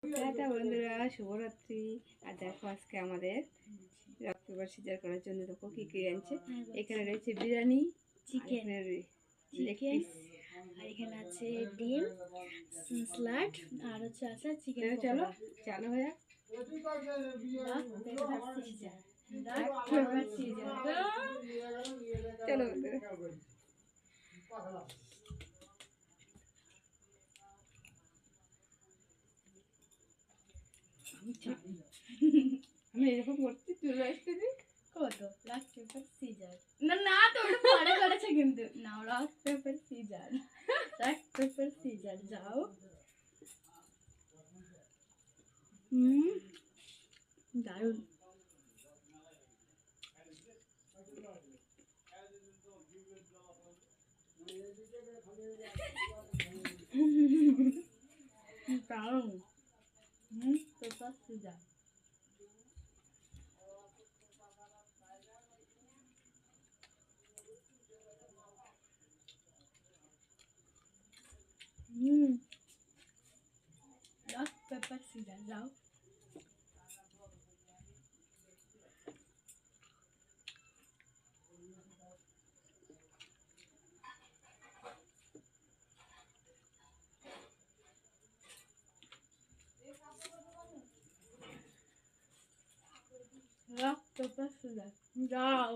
Tata বন্ধুরা, শুভরাত্রি। আর দেখো আজকে আমাদের রক্ত পেপার সিজার করার জন্য দেখো কি কি আনছে। এখানে রয়েছে বিরিয়ানি, চিকেন লেগ পিস, আর এখানে আছে ডিম, স্যালাড, আর হচ্ছে আছে চিকেন। চলো চালু হয়ে চলো আমি এরকম করছি, তুই আসতে দিই কত রক পেপার সিজার। না না, তো ওটা পরে করেছে কিন্তু। না, rock paper scissor, rock paper scissor. যাও। দারুণ। দারুণ। Paper scissor. Rock paper scissor. যাও। Rock paper scissor. যাও।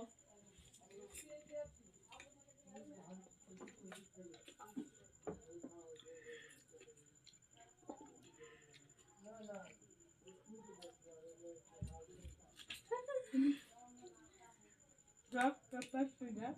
Rock paper scissor.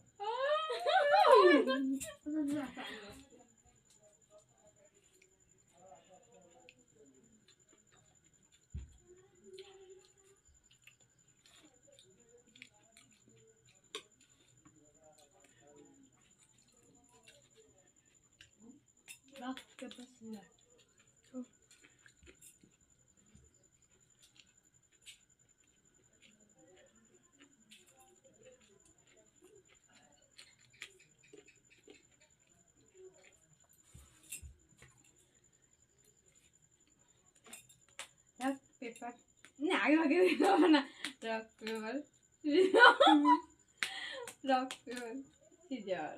Rock paper scissor. Rock paper না, আগে আগে দিতে না। Rock paper rock paper caesar.